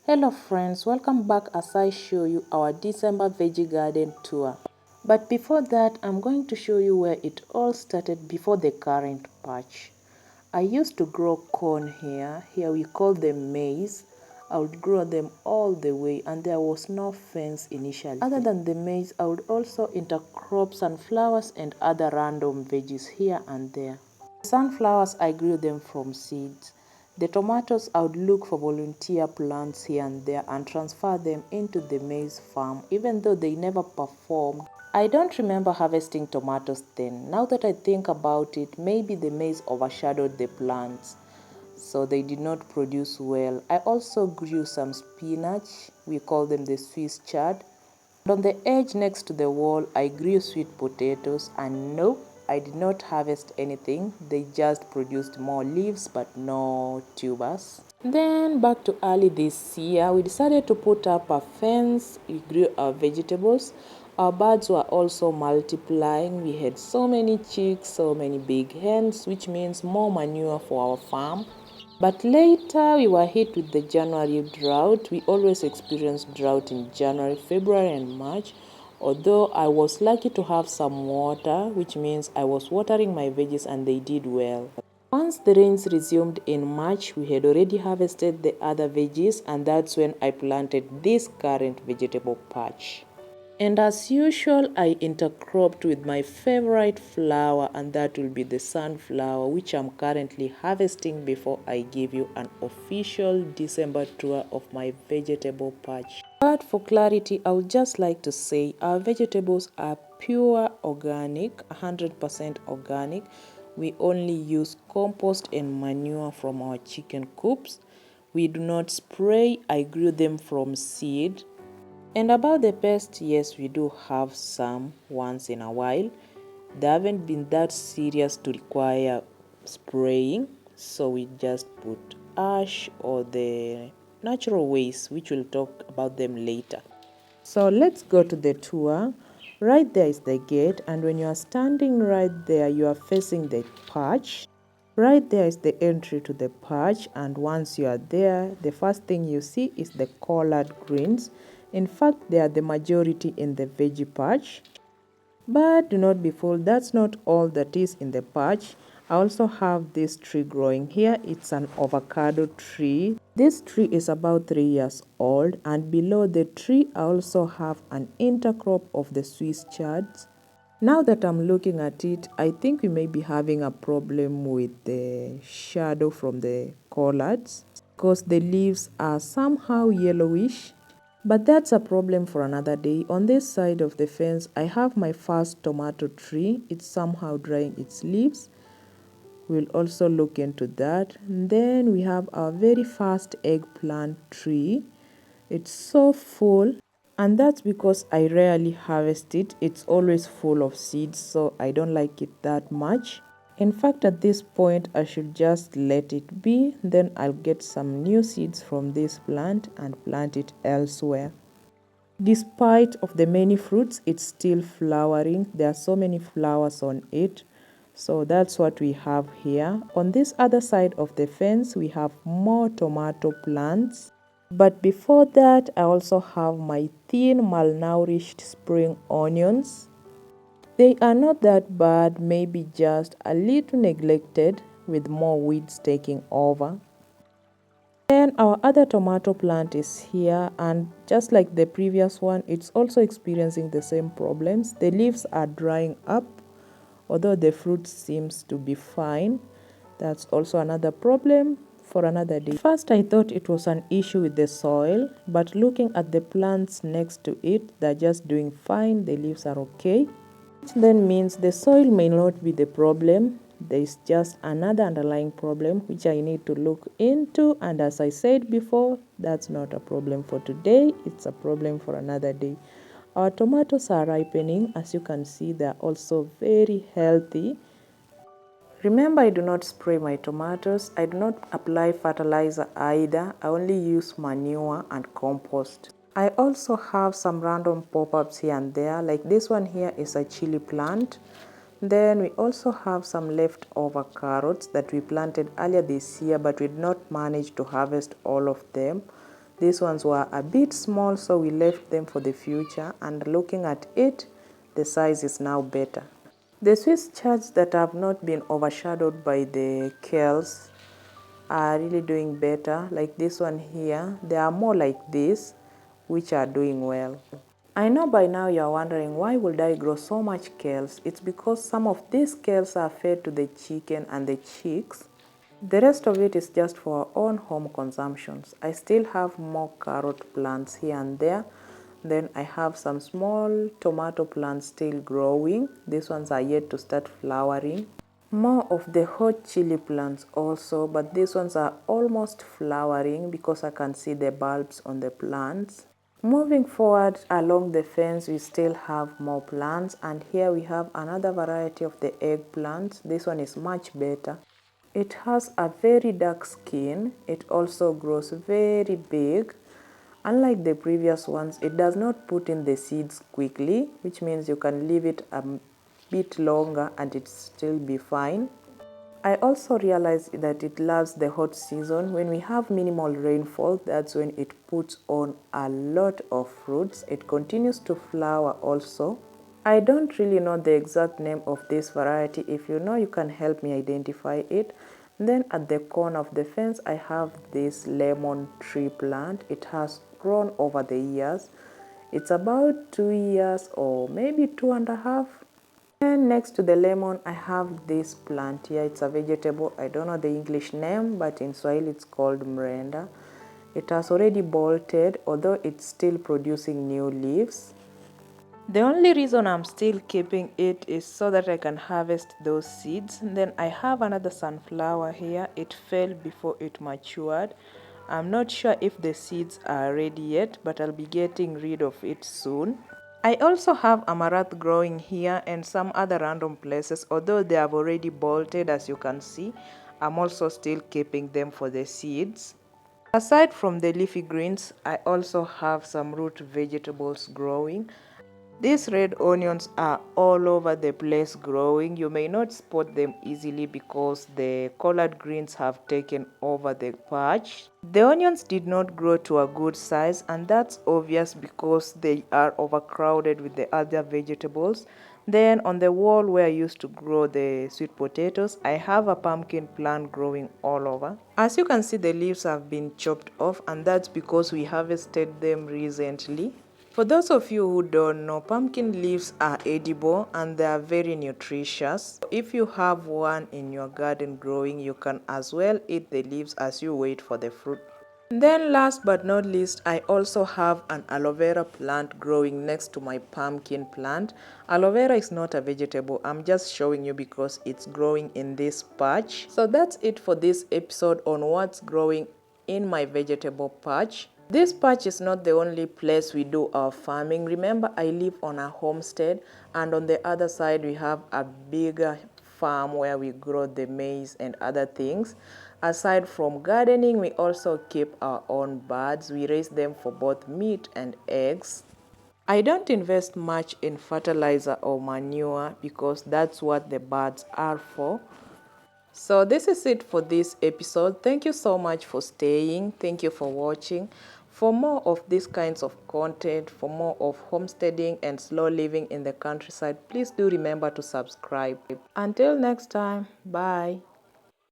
Hello friends, welcome back as I show you our December veggie garden tour. But before that, I'm going to show you where it all started before the current patch. I used to grow corn here. Here we call them maize. I would grow them all the way and there was no fence initially. Other than the maize, I would also intercrop sunflowers and other random veggies here and there. Sunflowers, I grew them from seeds. The tomatoes, I would look for volunteer plants here and there and transfer them into the maize farm, even though they never performed. I don't remember harvesting tomatoes then. Now that I think about it, maybe the maize overshadowed the plants, so they did not produce well. I also grew some spinach. We call them the Swiss chard. And on the edge next to the wall, I grew sweet potatoes, and nope, I did not harvest anything. They just produced more leaves but no tubers. Then back to early this year, we decided to put up a fence. We grew our vegetables. Our birds were also multiplying. We had so many chicks, so many big hens, which means more manure for our farm. But later we were hit with the January drought. We always experience drought in January, February and March. Although I was lucky to have some water, which means I was watering my veggies and they did well. Once the rains resumed in March, we had already harvested the other veggies and that's when I planted this current vegetable patch. And as usual, I intercropped with my favorite flower, and that will be the sunflower, which I'm currently harvesting before I give you an official December tour of my vegetable patch. But for clarity, I would just like to say our vegetables are pure organic, 100% organic. We only use compost and manure from our chicken coops. We do not spray. I grew them from seed. And about the pests, yes, we do have some once in a while. They haven't been that serious to require spraying, so we just put ash or the natural waste, which we'll talk about them later. So let's go to the tour. Right there is the gate, and when you are standing right there, you are facing the patch. Right there is the entry to the patch, and once you are there, the first thing you see is the collard greens. In fact, they are the majority in the veggie patch. But do not be fooled, that's not all that is in the patch. I also have this tree growing here. It's an avocado tree. This tree is about 3 years old, and below the tree I also have an intercrop of the Swiss chards. Now that I'm looking at it, I think we may be having a problem with the shadow from the collards because the leaves are somehow yellowish. But that's a problem for another day. On this side of the fence, I have my first tomato tree. It's somehow drying its leaves. We'll also look into that. And then we have our very first eggplant tree. It's so full, and that's because I rarely harvest it. It's always full of seeds, so I don't like it that much. In fact, at this point, I should just let it be. Then I'll get some new seeds from this plant and plant it elsewhere. Despite of the many fruits, it's still flowering. There are so many flowers on it. So that's what we have here. On this other side of the fence, we have more tomato plants. But before that, I also have my thin malnourished spring onions. They are not that bad, maybe just a little neglected with more weeds taking over. Then our other tomato plant is here, and just like the previous one, it's also experiencing the same problems. The leaves are drying up, although the fruit seems to be fine. That's also another problem for another day. First, I thought it was an issue with the soil, but looking at the plants next to it, they're just doing fine. The leaves are okay. Which then means the soil may not be the problem. There is just another underlying problem which I need to look into, and as I said before, that's not a problem for today, it's a problem for another day. Our tomatoes are ripening. As you can see, they're also very healthy. Remember, I do not spray my tomatoes. I do not apply fertilizer either. I only use manure and compost. I also have some random pop-ups here and there, like this one here is a chili plant. Then we also have some leftover carrots that we planted earlier this year, but we did not manage to harvest all of them. These ones were a bit small, so we left them for the future, and looking at it, the size is now better. The Swiss chards that have not been overshadowed by the kales are really doing better. Like this one here, they are more like this, which are doing well. I know by now you are wondering, why would I grow so much kales? It's because some of these kales are fed to the chicken and the chicks. The rest of it is just for our own home consumptions. I still have more carrot plants here and there. Then I have some small tomato plants still growing. These ones are yet to start flowering. More of the hot chili plants also, but these ones are almost flowering because I can see the bulbs on the plants. Moving forward along the fence, we still have more plants, and here we have another variety of the eggplant. This one is much better. It has a very dark skin. It also grows very big. Unlike the previous ones, it does not put in the seeds quickly, which means you can leave it a bit longer and it still be fine. I also realized that it loves the hot season. When we have minimal rainfall, that's when it puts on a lot of fruits. It continues to flower also. I don't really know the exact name of this variety. If you know, you can help me identify it. Then at the corner of the fence, I have this lemon tree plant. It has grown over the years. It's about 2 years or maybe 2.5. And next to the lemon, I have this plant here. It's a vegetable. I don't know the English name, but in Swahili it's called mrenda. It has already bolted, although it's still producing new leaves. The only reason I'm still keeping it is so that I can harvest those seeds. Then I have another sunflower here. It fell before it matured. I'm not sure if the seeds are ready yet, but I'll be getting rid of it soon. I also have amaranth growing here and some other random places, although they have already bolted as you can see. I'm also still keeping them for the seeds. Aside from the leafy greens, I also have some root vegetables growing. These red onions are all over the place growing. You may not spot them easily because the collard greens have taken over the patch. The onions did not grow to a good size, and that's obvious because they are overcrowded with the other vegetables. Then on the wall where I used to grow the sweet potatoes, I have a pumpkin plant growing all over. As you can see, the leaves have been chopped off, and that's because we harvested them recently. For those of you who don't know, pumpkin leaves are edible and they are very nutritious. If you have one in your garden growing, you can as well eat the leaves as you wait for the fruit. Then last but not least, I also have an aloe vera plant growing next to my pumpkin plant. Aloe vera is not a vegetable. I'm just showing you because it's growing in this patch. So that's it for this episode on what's growing in my vegetable patch. This patch is not the only place we do our farming. Remember, I live on a homestead, and on the other side we have a bigger farm where we grow the maize and other things. Aside from gardening, we also keep our own birds. We raise them for both meat and eggs. I don't invest much in fertilizer or manure because that's what the birds are for. So this is it for this episode. Thank you so much for staying. Thank you for watching. For more of these kinds of content, for more of homesteading and slow living in the countryside, please do remember to subscribe. Until next time, bye.